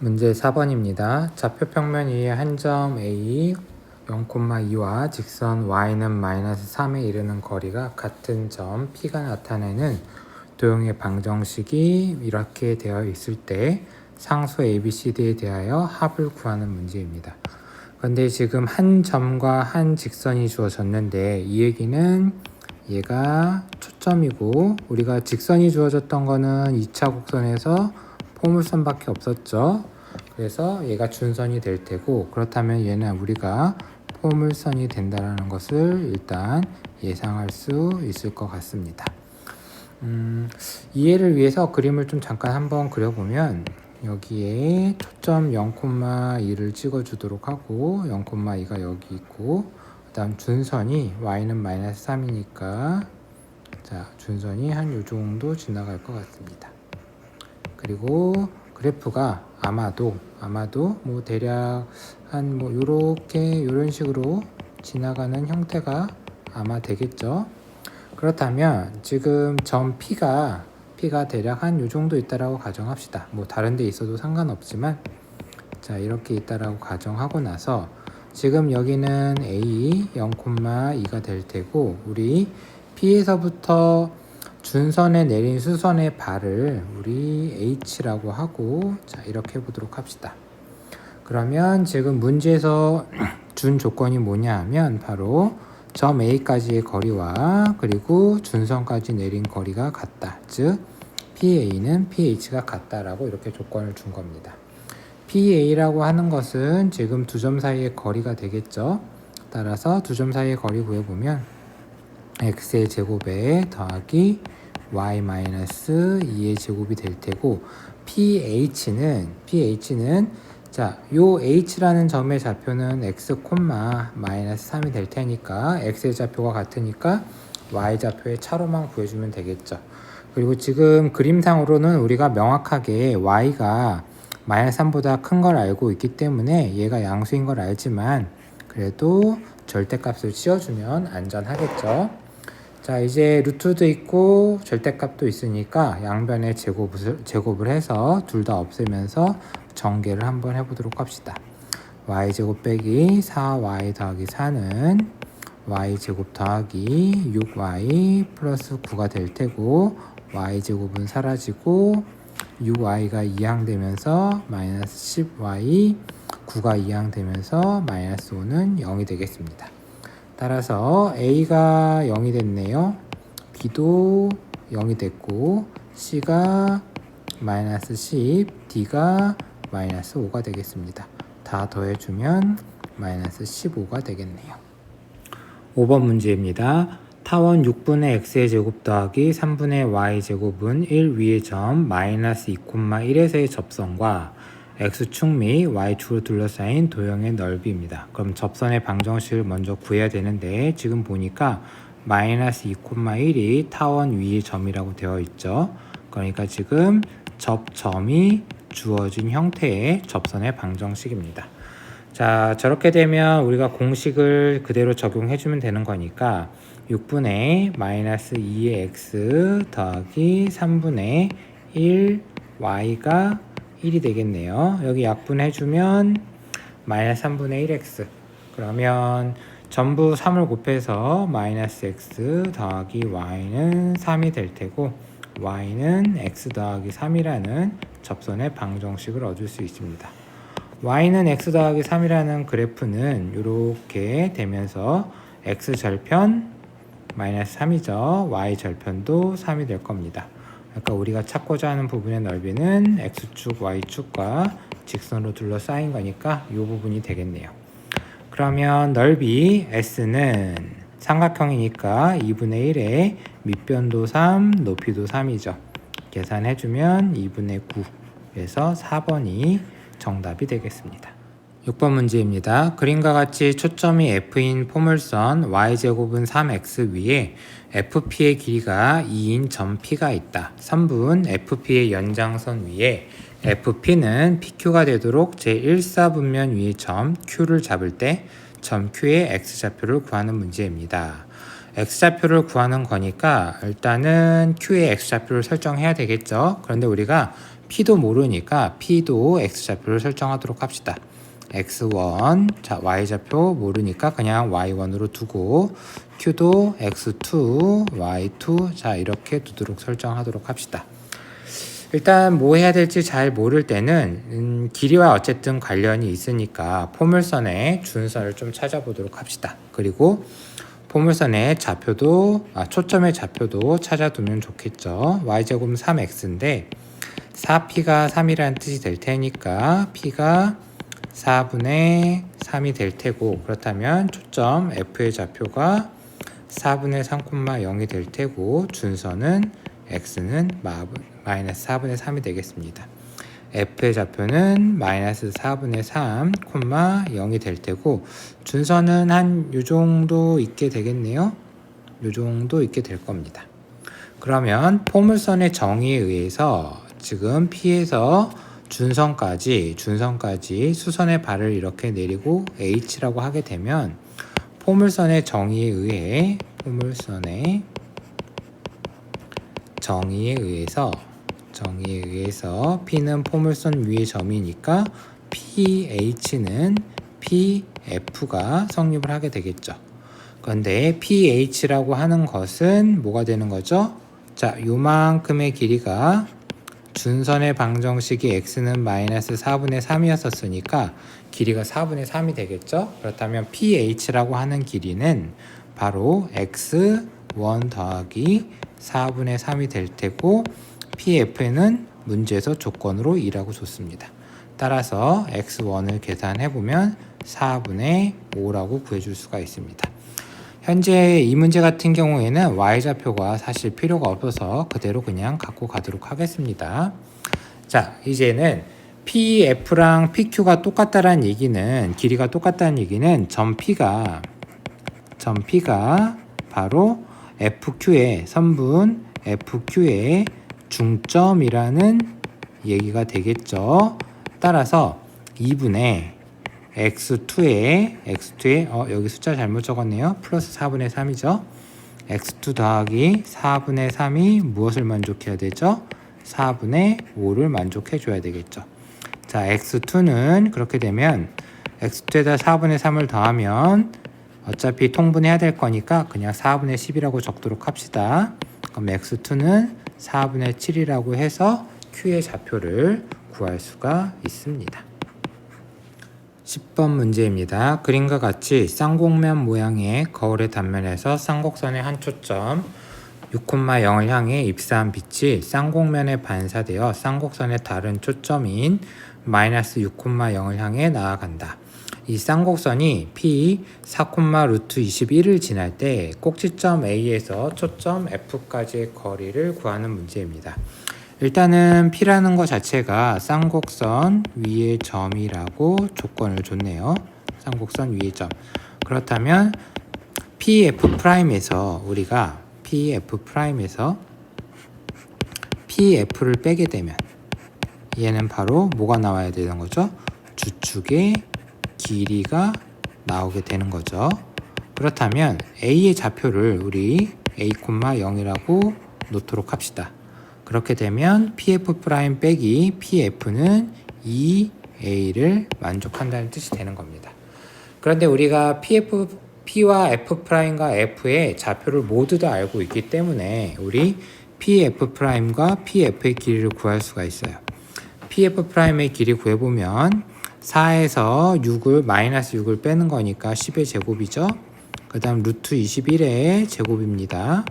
문제 4번입니다. 좌표 평면 위에 한 점 A 0,2와 직선 y는 마이너스 3에 이르는 거리가 같은 점 P가 나타내는 도형의 방정식이 이렇게 되어 있을 때 상수 ABCD에 대하여 합을 구하는 문제입니다. 그런데 지금 한 점과 한 직선이 주어졌는데 이 얘기는 얘가 초점이고 우리가 직선이 주어졌던 거는 2차 곡선에서 포물선밖에 없었죠. 그래서 얘가 준선이 될 테고 그렇다면 얘는 우리가 포물선이 된다는 것을 일단 예상할 수 있을 것 같습니다. 이해를 위해서 그림을 좀 잠깐 한번 그려보면 여기에 초점 0,2를 찍어주도록 하고 0,2가 여기 있고 그 다음 준선이 y는 마이너스 3이니까 자 준선이 한 요 정도 지나갈 것 같습니다. 그리고 그래프가 아마도 뭐 대략 한 뭐 요렇게 요런 식으로 지나가는 형태가 아마 되겠죠. 그렇다면 지금 점 P가 대략 한 요 정도 있다라고 가정합시다. 뭐 다른 데 있어도 상관없지만 자 이렇게 있다라고 가정하고 나서 지금 여기는 A 0,2가 될 테고 우리 P에서부터 준선에 내린 수선의 발을 우리 H라고 하고 자 이렇게 해보도록 합시다. 그러면 지금 문제에서 준 조건이 뭐냐 하면 바로 점 A까지의 거리와 그리고 준선까지 내린 거리가 같다. 즉 PA는 PH가 같다라고 이렇게 조건을 준 겁니다. PA라고 하는 것은 지금 두 점 사이의 거리가 되겠죠. 따라서 두 점 사이의 거리 구해보면 x의 제곱에 더하기 y-2의 제곱이 될 테고 PH는 자, 요 h라는 점의 좌표는 x, 마이너스 3이 될 테니까 x의 좌표가 같으니까 y 좌표의 차로만 구해주면 되겠죠. 그리고 지금 그림상으로는 우리가 명확하게 y가 마이너스 3보다 큰 걸 알고 있기 때문에 얘가 양수인 걸 알지만 그래도 절대값을 씌워주면 안전하겠죠. 자 이제 루트도 있고 절대값도 있으니까 양변의 제곱을 해서 둘 다 없애면서 전개를 한번 해보도록 합시다. y제곱 빼기 4y 더하기 4는 y제곱 더하기 6y 플러스 9가 될 테고 y제곱은 사라지고 6y가 이항되면서 마이너스 10y 9가 이항되면서 마이너스 5는 0이 되겠습니다. 따라서 A가 0이 됐네요. B도 0이 됐고 C가 마이너스 10, D가 마이너스 5가 되겠습니다. 다 더해주면 마이너스 15가 되겠네요. 5번 문제입니다. 타원 6분의 x의 제곱 더하기 3분의 y제곱은 1 위의 점 마이너스 2,1에서의 접선과 x축 및 y축으로 둘러싸인 도형의 넓이입니다. 그럼 접선의 방정식을 먼저 구해야 되는데 지금 보니까 마이너스 2,1이 타원 위의 점이라고 되어 있죠. 그러니까 지금 접점이 주어진 형태의 접선의 방정식입니다. 자 저렇게 되면 우리가 공식을 그대로 적용해주면 되는 거니까 6분의 마이너스 2의 x 더하기 3분의 1 y가 1이 되겠네요. 여기 약분해주면 마이너스 3분의 1x 그러면 전부 3을 곱해서 마이너스 x 더하기 y는 3이 될 테고 y는 x 더하기 3이라는 접선의 방정식을 얻을 수 있습니다. y는 x 더하기 3이라는 그래프는 이렇게 되면서 x 절편 마이너스 3이죠. y 절편도 3이 될 겁니다. 그러니까 우리가 찾고자 하는 부분의 넓이는 x축, y축과 직선으로 둘러싸인 거니까 이 부분이 되겠네요. 그러면 넓이 S는 삼각형이니까 2분의 1에 밑변도 3, 높이도 3이죠. 계산해주면 2분의 9, 그래서 4번이 정답이 되겠습니다. 6번 문제입니다. 그림과 같이 초점이 F인 포물선 y제곱은 3x 위에 FP의 길이가 2인 점 P가 있다. 3분 FP의 연장선 위에 FP는 PQ가 되도록 제1사분면 위의 점 Q를 잡을 때 점 Q의 X좌표를 구하는 문제입니다. X좌표를 구하는 거니까 일단은 Q의 X좌표를 설정해야 되겠죠. 그런데 우리가 P도 모르니까 P도 X좌표를 설정하도록 합시다. X1, 자 Y좌표 모르니까 그냥 Y1으로 두고 Q도 X2, Y2, 자 이렇게 두도록 설정하도록 합시다. 일단 뭐 해야 될지 잘 모를 때는 길이와 어쨌든 관련이 있으니까 포물선의 준선을 좀 찾아보도록 합시다. 그리고 포물선의 좌표도 초점의 좌표도 찾아두면 좋겠죠. y제곱 3x인데 4p가 3이라는 뜻이 될 테니까 p가 4분의 3이 될 테고, 그렇다면 초점 f의 좌표가 4분의 3,0이 될 테고 준선은 x는 마이너스 4분의 3이 되겠습니다. f의 좌표는 마이너스 4분의 3, 0이 될 테고 준선은 한 요 정도 있게 되겠네요. 요 정도 있게 될 겁니다. 그러면 포물선의 정의에 의해서 지금 P에서 준선까지 수선의 발을 이렇게 내리고 H라고 하게 되면 포물선의 정의에 의해서 P는 포물선 위의 점이니까 PH는 PF가 성립을 하게 되겠죠. 그런데 PH라고 하는 것은 뭐가 되는 거죠? 자, 요만큼의 길이가 준선의 방정식이 x는 마이너스 4분의 3이었으니까 길이가 4분의 3이 되겠죠? 그렇다면 PH라고 하는 길이는 바로 x1 더하기 4분의 3이 될 테고 PF는 문제에서 조건으로 2라고 줬습니다. 따라서 x1을 계산해보면 4분의 5라고 구해줄 수가 있습니다. 현재 이 문제 같은 경우에는 y좌표가 사실 필요가 없어서 그대로 그냥 갖고 가도록 하겠습니다. 자, 이제는 PF랑 PQ가 똑같다는 얘기는, 길이가 똑같다는 얘기는 점 P가 바로 FQ의 선분 FQ의 중점이라는 얘기가 되겠죠. 따라서 2분의 x2에 여기 숫자 잘못 적었네요. 플러스 4분의 3이죠. x2 더하기 4분의 3이 무엇을 만족해야 되죠? 4분의 5를 만족해 줘야 되겠죠. 자, x2는 그렇게 되면 x2에다 4분의 3을 더하면 어차피 통분해야 될 거니까 그냥 4분의 10이라고 적도록 합시다. 그럼 x2는 4분의 7이라고 해서 q의 좌표를 구할 수가 있습니다. 10번 문제입니다. 그림과 같이 쌍곡면 모양의 거울의 단면에서 쌍곡선의 한 초점 6,0을 향해 입사한 빛이 쌍곡면에 반사되어 쌍곡선의 다른 초점인 마이너스 6,0을 향해 나아간다. 이 쌍곡선이 P 4,√21을 지날 때 꼭지점 A에서 초점 F까지의 거리를 구하는 문제입니다. 일단은 P라는 것 자체가 쌍곡선 위의 점이라고 조건을 줬네요. 쌍곡선 위의 점. 그렇다면 PF'에서 우리가 PF'에서 PF를 빼게 되면 얘는 바로 뭐가 나와야 되는 거죠? 주축의 길이가 나오게 되는 거죠. 그렇다면 A의 좌표를 우리 A,0이라고 놓도록 합시다. 그렇게 되면 PF' 빼기 PF는 2A를 만족한다는 뜻이 되는 겁니다. 그런데 우리가 P와 F'과 F의 좌표를 모두 다 알고 있기 때문에 우리 PF'과 PF의 길이를 구할 수가 있어요. PF'의 길이 구해보면 4에서 6을 마이너스 6을 빼는 거니까 10의 제곱이죠. 그 다음 루트 21의 제곱입니다.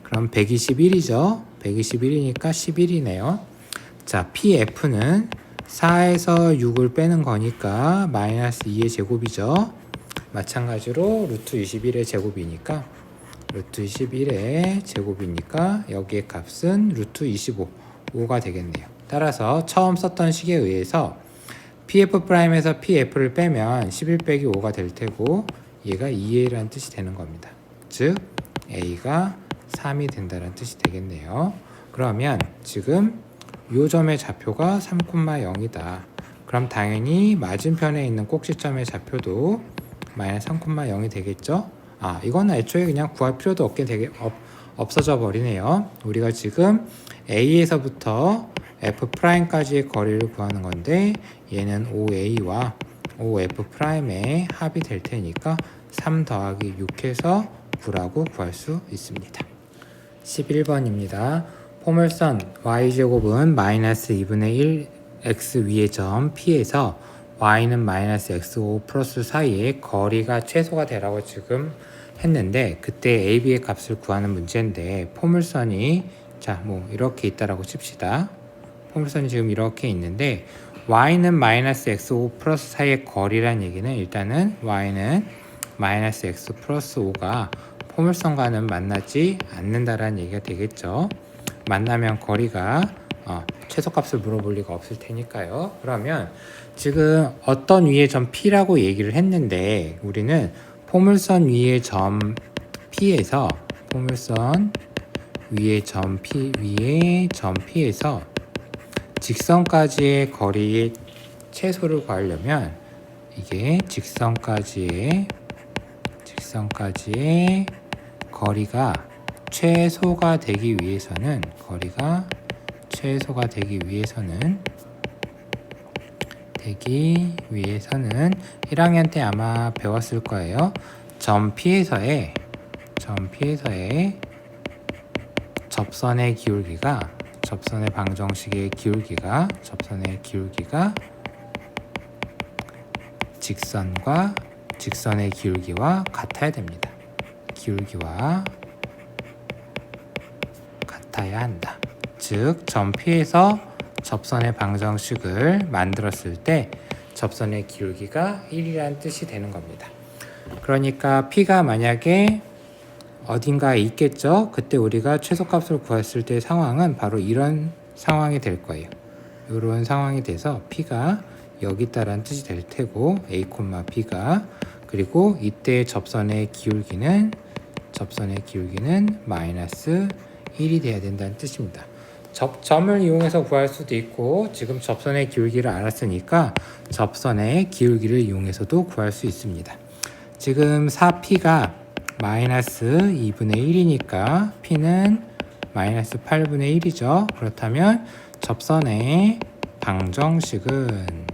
그럼 121이죠. 121이니까 11이네요. 자, PF는 4에서 6을 빼는 거니까 마이너스 2의 제곱이죠. 마찬가지로 루트 21의 제곱이니까 여기의 값은 루트 5가 되겠네요. 따라서 처음 썼던 식에 의해서 PF'에서 PF를 빼면 11 빼기 5가 될 테고 얘가 2A라는 뜻이 되는 겁니다. 즉 A가 3이 된다는 뜻이 되겠네요. 그러면 지금 요 점의 좌표가 3,0이다. 그럼 당연히 맞은편에 있는 꼭지점의 좌표도 마이너스 3,0이 되겠죠? 이거는 애초에 그냥 구할 필요도 없어져 버리네요. 우리가 지금 A에서부터 F'까지의 거리를 구하는 건데 얘는 OA와 OF'의 합이 될 테니까 3 더하기 6해서 9라고 구할 수 있습니다. 11번입니다. 포물선 y제곱은 마이너스 2분의 1 x 위의 점 P에서 y는 마이너스 x5 플러스 사이에 거리가 최소가 되라고 지금 했는데 그때 a, b의 값을 구하는 문제인데 포물선이 자 뭐 이렇게 있다라고 칩시다. 포물선이 지금 이렇게 있는데 y는 마이너스 x5 플러스 사이의 거리란 얘기는 일단은 y는 마이너스 x 플러스 5가 포물선과는 만나지 않는다라는 얘기가 되겠죠. 만나면 거리가 최소값을 물어볼 리가 없을 테니까요. 그러면 지금 어떤 위의 점 P라고 얘기를 했는데 우리는 포물선 위의 점 P에서 포물선 위의 점 P에서 직선까지의 거리의 최소를 구하려면 이게 직선까지의 거리가 최소가 되기 위해서는 1학년 때 아마 배웠을 거예요. 점 P에서의 접선의 기울기가 접선의 방정식의 기울기가 직선의 기울기와 같아야 됩니다. 같아야 한다. 즉, 점 P에서 접선의 방정식을 만들었을 때 접선의 기울기가 1이라는 뜻이 되는 겁니다. 그러니까 P가 만약에 어딘가에 있겠죠? 그때 우리가 최소값을 구했을 때 상황은 바로 이런 상황이 될 거예요. 이런 상황이 돼서 P가 여기 있다라는 뜻이 될 테고 A, B가 그리고 이때 접선의 기울기는 마이너스 1이 돼야 된다는 뜻입니다. 점을 이용해서 구할 수도 있고 지금 접선의 기울기를 알았으니까 접선의 기울기를 이용해서도 구할 수 있습니다. 지금 4P가 마이너스 2분의 1이니까 P는 마이너스 8분의 1이죠. 그렇다면 접선의 방정식은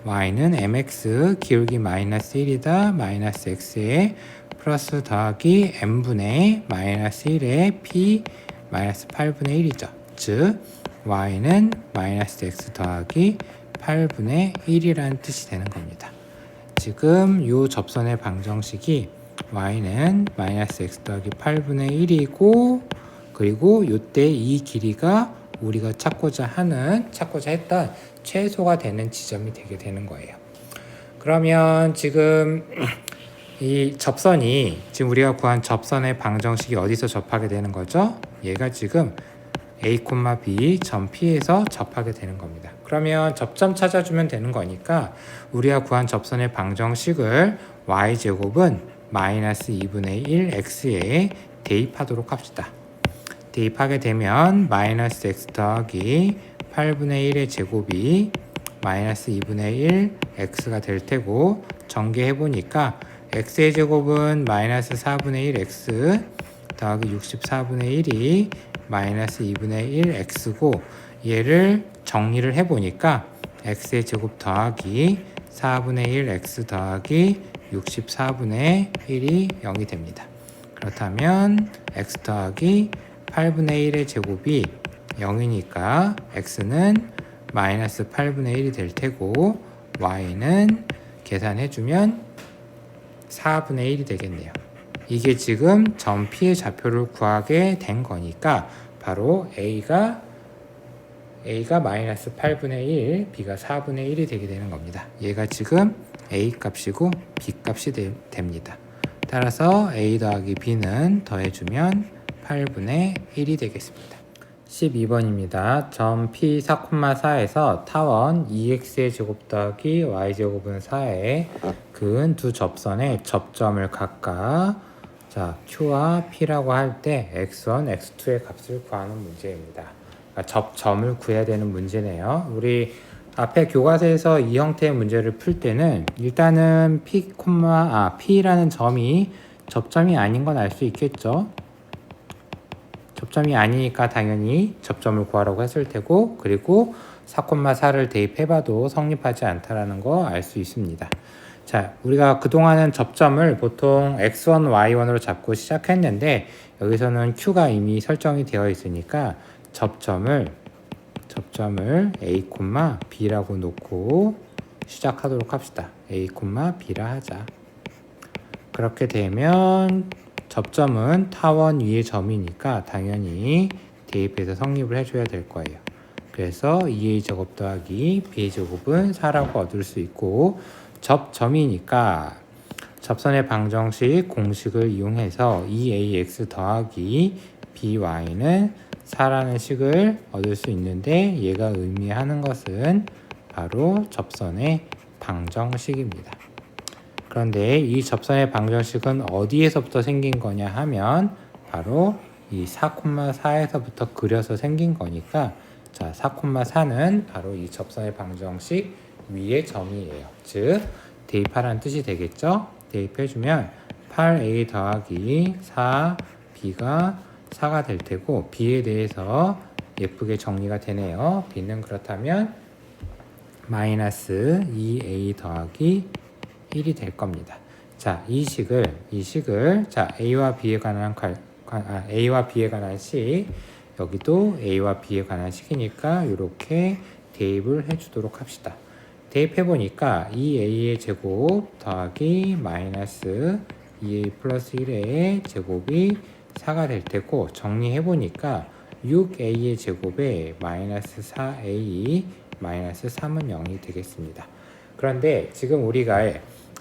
y는 mx 기울기 마이너스 1이다 마이너스 x에 플러스 더하기 n분의 마이너스 1에 p 마이너스 8분의 1이죠. 즉 y는 마이너스 x 더하기 8분의 1이라는 뜻이 되는 겁니다. 지금 이 접선의 방정식이 y는 마이너스 x 더하기 8분의 1이고 그리고 이때 이 길이가 우리가 찾고자 했던 최소가 되는 지점이 되게 되는 거예요. 그러면 지금 이 접선이 지금 우리가 구한 접선의 방정식이 어디서 접하게 되는 거죠? 얘가 지금 A, B 점 P에서 접하게 되는 겁니다. 그러면 접점 찾아주면 되는 거니까 우리가 구한 접선의 방정식을 y제곱은 마이너스 2분의 1 x에 대입하도록 합시다. 대입하게 되면 마이너스 x 더하기 8분의 1의 제곱이 마이너스 2분의 1 x가 될 테고 전개해보니까 x의 제곱은 마이너스 4분의 1 x 더하기 64분의 1이 마이너스 2분의 1 x고 얘를 정리를 해보니까 x의 제곱 더하기 4분의 1 x 더하기 64분의 1이 0이 됩니다. 그렇다면 x 더하기 8분의 1의 제곱이 0이니까 x는 마이너스 8분의 1이 될 테고 y는 계산해주면 4분의 1이 되겠네요. 이게 지금 점 P의 좌표를 구하게 된 거니까 바로 A가 마이너스 8분의 1, B가 4분의 1이 되게 되는 겁니다. 얘가 지금 A 값이고 B 값이 됩니다. 따라서 A 더하기 B는 더해주면 8분의 1이 되겠습니다. 12번입니다. 점 P 4,4에서 타원 2x의 제곱 더하기 y제곱은 4에 그은 두 접선의 접점을 각각 Q와 P라고 할 때 x1, x2의 값을 구하는 문제입니다. 그러니까 접점을 구해야 되는 문제네요. 우리 앞에 교과서에서 이 형태의 문제를 풀 때는 일단은 P라는 점이 접점이 아닌 건 알 수 있겠죠. 접점이 아니니까 당연히 접점을 구하라고 했을 테고, 그리고 4,4를 대입해봐도 성립하지 않다라는 거 알 수 있습니다. 자, 우리가 그동안은 접점을 보통 x1, y1으로 잡고 시작했는데 여기서는 q가 이미 설정이 되어 있으니까 접점을 a, b라고 놓고 시작하도록 합시다. a, b라 하자. 그렇게 되면 접점은 타원 위의 점이니까 당연히 대입해서 성립을 해줘야 될 거예요. 그래서 2a 제곱 더하기 b의 제곱은 4라고 얻을 수 있고, 접점이니까 접선의 방정식 공식을 이용해서 2ax 더하기 by는 4라는 식을 얻을 수 있는데, 얘가 의미하는 것은 바로 접선의 방정식입니다. 그런데 이 접선의 방정식은 어디에서부터 생긴 거냐 하면 바로 이 4,4에서부터 그려서 생긴 거니까, 자, 4,4는 바로 이 접선의 방정식 위의 점이에요. 즉 대입하라는 뜻이 되겠죠. 대입해주면 8a 더하기 4b가 4가 될 테고, b에 대해서 예쁘게 정리가 되네요. b는 그렇다면 마이너스 2a 더하기 1이 될 겁니다. 자, 이 식을 자, a와 b에 관한 식, 여기도 a와 b에 관한 식이니까 이렇게 대입을 해주도록 합시다. 대입해보니까 2a의 제곱 더하기 마이너스 2a 플러스 1의 제곱이 4가 될 테고, 정리해보니까 6a의 제곱에 마이너스 4a 마이너스 3은 0이 되겠습니다. 그런데 지금 우리가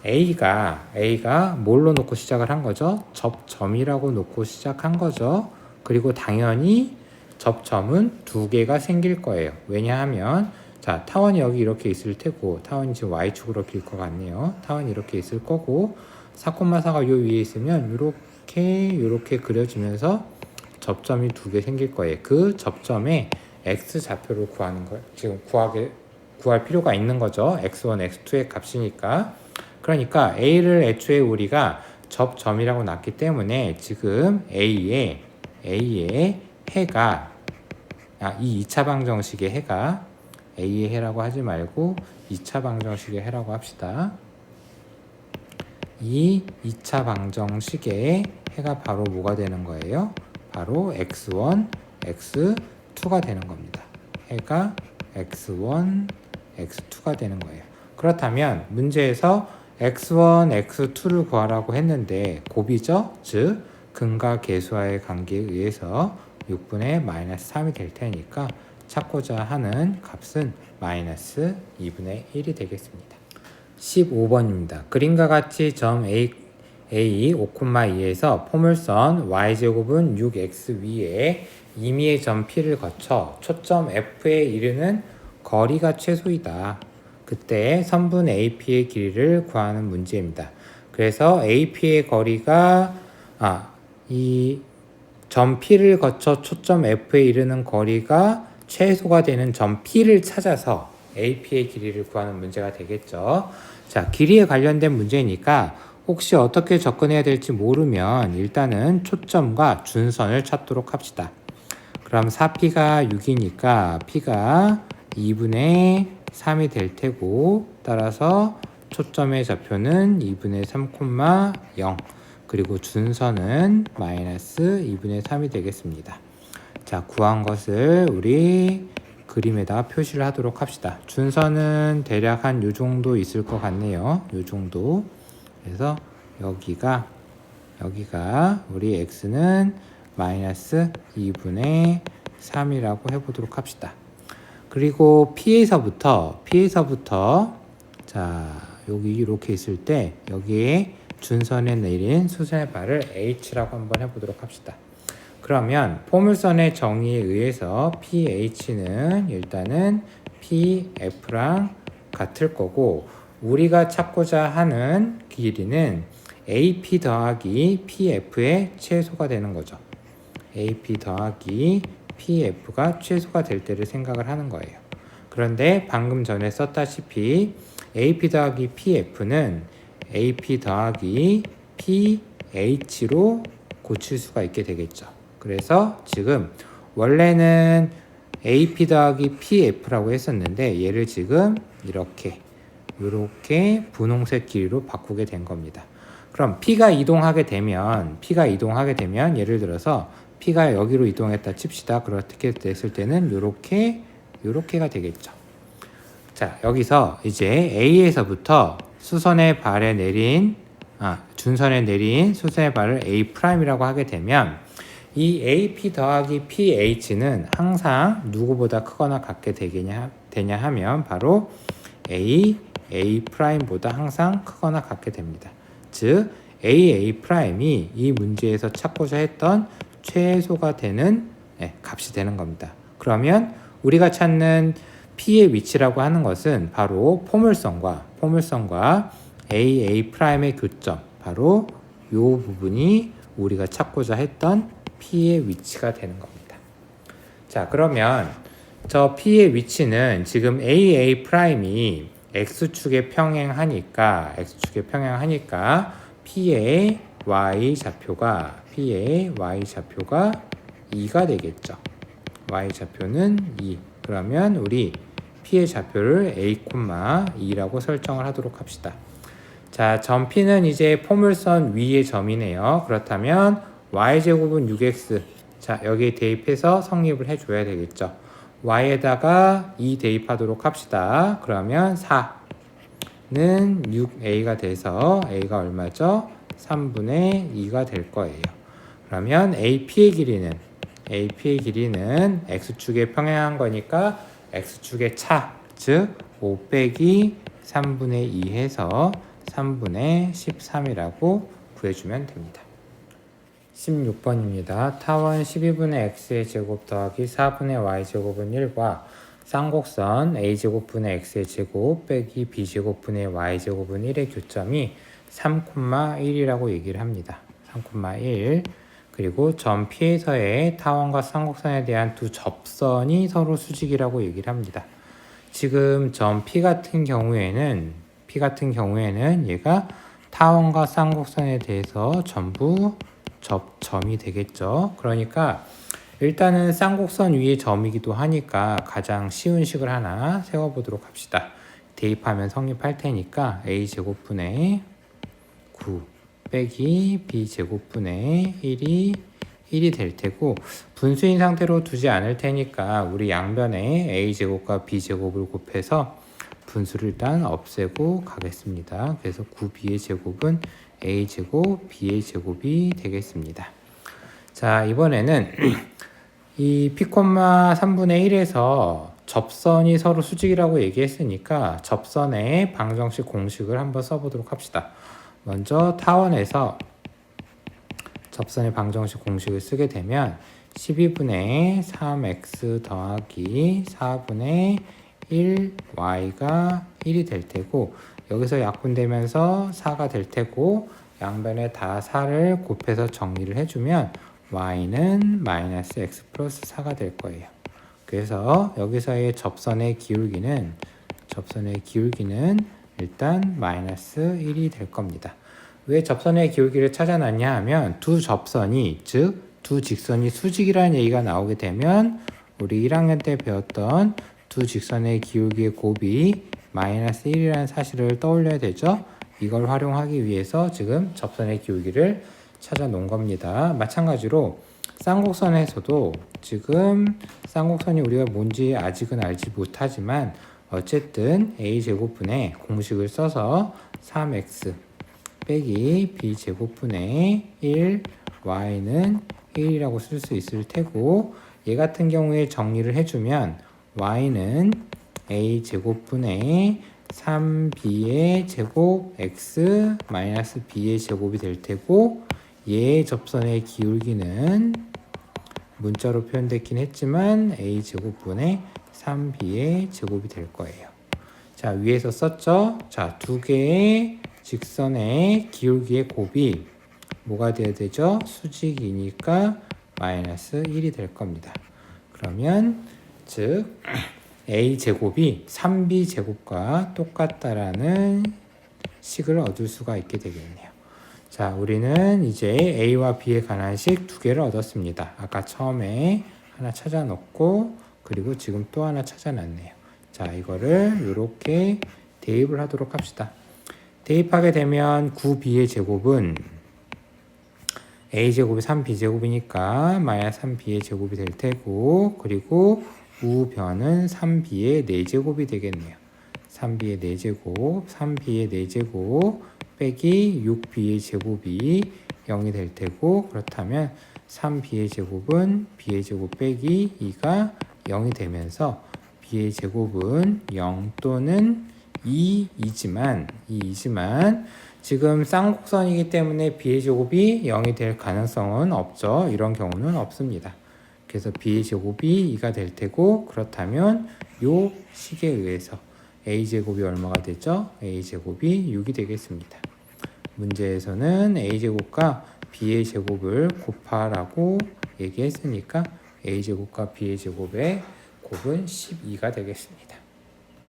A가 뭘로 놓고 시작을 한 거죠? 접점이라고 놓고 시작한 거죠. 그리고 당연히 접점은 두 개가 생길 거예요. 왜냐하면 자, 타원이 여기 이렇게 있을 테고, 타원이 지금 Y축으로 길 것 같네요. 타원이 이렇게 있을 거고, 4,4가 요 위에 있으면 이렇게 그려지면서 접점이 두 개 생길 거예요. 그 접점에 X 좌표를 구하는 걸 지금 구할 필요가 있는 거죠. X1, X2의 값이니까. 그러니까 A를 애초에 우리가 접점이라고 놨기 때문에 지금 A의 해가, 이 2차 방정식의 해가, A의 해라고 하지 말고 2차 방정식의 해라고 합시다. 이 2차 방정식의 해가 바로 뭐가 되는 거예요? 바로 X1, X2가 되는 겁니다. 해가 X1, X2가 되는 거예요. 그렇다면 문제에서 X1, X2를 구하라고 했는데 곱이죠? 즉 근과 계수와의 관계에 의해서 6분의 마이너스 3이 될 테니까 찾고자 하는 값은 마이너스 2분의 1이 되겠습니다. 15번입니다. 그림과 같이 점 A 5,2에서 포물선 y제곱은 6x 위에 임의의 점 P를 거쳐 초점 F에 이르는 거리가 최소이다. 그때 선분 AP의 길이를 구하는 문제입니다. 그래서 AP의 거리가 이 점 P를 거쳐 초점 F에 이르는 거리가 최소가 되는 점 P를 찾아서 AP의 길이를 구하는 문제가 되겠죠. 자, 길이에 관련된 문제니까 혹시 어떻게 접근해야 될지 모르면 일단은 초점과 준선을 찾도록 합시다. 그럼 4P가 6이니까 P가 2분의 3이 될 테고, 따라서 초점의 좌표는 2분의 3,0, 그리고 준선은 마이너스 2분의 3이 되겠습니다. 자, 구한 것을 우리 그림에다가 표시를 하도록 합시다. 준선은 대략 한 요 정도 있을 것 같네요. 요 정도. 그래서 여기가 우리 x는 마이너스 2분의 3이라고 해보도록 합시다. 그리고 P에서부터 자, 여기 이렇게 있을 때 여기에 준선에 내린 수선의 발을 H라고 한번 해보도록 합시다. 그러면 포물선의 정의에 의해서 PH는 일단은 PF랑 같을 거고, 우리가 찾고자 하는 길이는 AP 더하기 PF의 최소가 되는 거죠. AP 더하기 PF가 최소가 될 때를 생각을 하는 거예요. 그런데 방금 전에 썼다시피 AP 더하기 PF는 AP 더하기 PH로 고칠 수가 있게 되겠죠. 그래서 지금 원래는 AP 더하기 PF라고 했었는데 얘를 지금 이렇게 분홍색 길이로 바꾸게 된 겁니다. 그럼 P가 이동하게 되면 예를 들어서 P가 여기로 이동했다 칩시다. 그렇게 됐을 때는 요렇게가 되겠죠. 자, 여기서 이제 A에서부터 준선에 내린 수선의 발을 A'이라고 하게 되면 이 AP 더하기 PH는 항상 누구보다 크거나 같게 되냐 하면 바로 A'보다 항상 크거나 같게 됩니다. 즉 A'I 이 문제에서 찾고자 했던 최소가 되는 값이 되는 겁니다. 그러면 우리가 찾는 P의 위치라고 하는 것은 바로 포물선과 A'I의 교점, 바로 이 부분이 우리가 찾고자 했던 P의 위치가 되는 겁니다. 자, 그러면 저 P의 위치는 지금 A'I X축에 평행하니까 P의 Y좌표가 2가 되겠죠. Y좌표는 2. 그러면 우리 P의 좌표를 A,2라고 설정을 하도록 합시다. 자, 점 P는 이제 포물선 위의 점이네요. 그렇다면 Y제곱은 6X. 자, 여기에 대입해서 성립을 해줘야 되겠죠. Y에다가 2 대입하도록 합시다. 그러면 4는 6A가 돼서 A가 얼마죠? 3분의 2가 될 거예요. 그러면 AP의 길이는 X축에 평행한 거니까 X축의 차, 즉 5 빼기 3분의 2 해서 3분의 13이라고 구해주면 됩니다. 16번입니다. 타원 12분의 x의 제곱 더하기 4분의 y제곱은 1과 쌍곡선 a제곱분의 x의 제곱 빼기 b제곱분의 y제곱은 1의 교점이 3,1이라고 얘기를 합니다. 3,1. 그리고 점 P에서의 타원과 쌍곡선에 대한 두 접선이 서로 수직이라고 얘기를 합니다. 지금 점 P 같은 경우에는 얘가 타원과 쌍곡선에 대해서 전부 접점이 되겠죠. 그러니까 일단은 쌍곡선 위의 점이기도 하니까 가장 쉬운 식을 하나 세워보도록 합시다. 대입하면 성립할 테니까 a제곱분의 9 빼기 b제곱분의 1이 될 테고, 분수인 상태로 두지 않을 테니까 우리 양변에 a제곱과 b제곱을 곱해서 분수를 일단 없애고 가겠습니다. 그래서 9b의 제곱은 a제곱 b의 제곱이 되겠습니다. 자, 이번에는 이 p, 3분의 1에서 접선이 서로 수직이라고 얘기했으니까 접선의 방정식 공식을 한번 써보도록 합시다. 먼저 타원에서 접선의 방정식 공식을 쓰게 되면 12분의 3x 더하기 4분의 1y가 1이 될 테고, 여기서 약분되면서 4가 될 테고, 양변에 다 4를 곱해서 정리를 해주면 y는 마이너스 x 플러스 4가 될 거예요. 그래서 여기서의 접선의 기울기는 일단 마이너스 1이 될 겁니다. 왜 접선의 기울기를 찾아놨냐 하면 두 접선이, 즉 두 직선이 수직이라는 얘기가 나오게 되면 우리 1학년 때 배웠던 두 직선의 기울기의 곱이 마이너스 1이라는 사실을 떠올려야 되죠. 이걸 활용하기 위해서 지금 접선의 기울기를 찾아 놓은 겁니다. 마찬가지로 쌍곡선에서도 지금 쌍곡선이 우리가 뭔지 아직은 알지 못하지만 어쨌든 a제곱분의 공식을 써서 3x 빼기 b제곱분의 1 y는 1이라고 쓸 수 있을 테고, 얘 같은 경우에 정리를 해주면 y는 a제곱분의 3b의 제곱 x 마이너스 b의 제곱이 될 테고, 얘의 접선의 기울기는 문자로 표현됐긴 했지만 a제곱분의 3b의 제곱이 될 거예요. 자, 위에서 썼죠? 자, 두 개의 직선의 기울기의 곱이 뭐가 돼야 되죠? 수직이니까 마이너스 1이 될 겁니다. 그러면 즉 a제곱이 3b제곱과 똑같다라는 식을 얻을 수가 있게 되겠네요. 자, 우리는 이제 A와 B에 관한 식 두 개를 얻었습니다. 아까 처음에 하나 찾아 놓고 그리고 지금 또 하나 찾아 놨네요. 자, 이거를 이렇게 대입을 하도록 합시다. 대입하게 되면 9B의 제곱은 A제곱이 3B제곱이니까 마이너스 3B의 제곱이 될 테고, 그리고 우변은 3B의 4제곱이 되겠네요. 3B의 4제곱, 3B의 4제곱 빼기 6B의 제곱이 0이 될 테고, 그렇다면 3B의 제곱은 B의 제곱 빼기 2가 0이 되면서 B의 제곱은 0 또는 2이지만 지금 쌍곡선이기 때문에 B의 제곱이 0이 될 가능성은 없죠. 이런 경우는 없습니다. 그래서 B의 제곱이 2가 될 테고, 그렇다면 요 식에 의해서 A제곱이 얼마가 되죠? A제곱이 6이 되겠습니다. 문제에서는 A제곱과 B의 제곱을 곱하라고 얘기했으니까 A제곱과 B의 제곱의 곱은 12가 되겠습니다.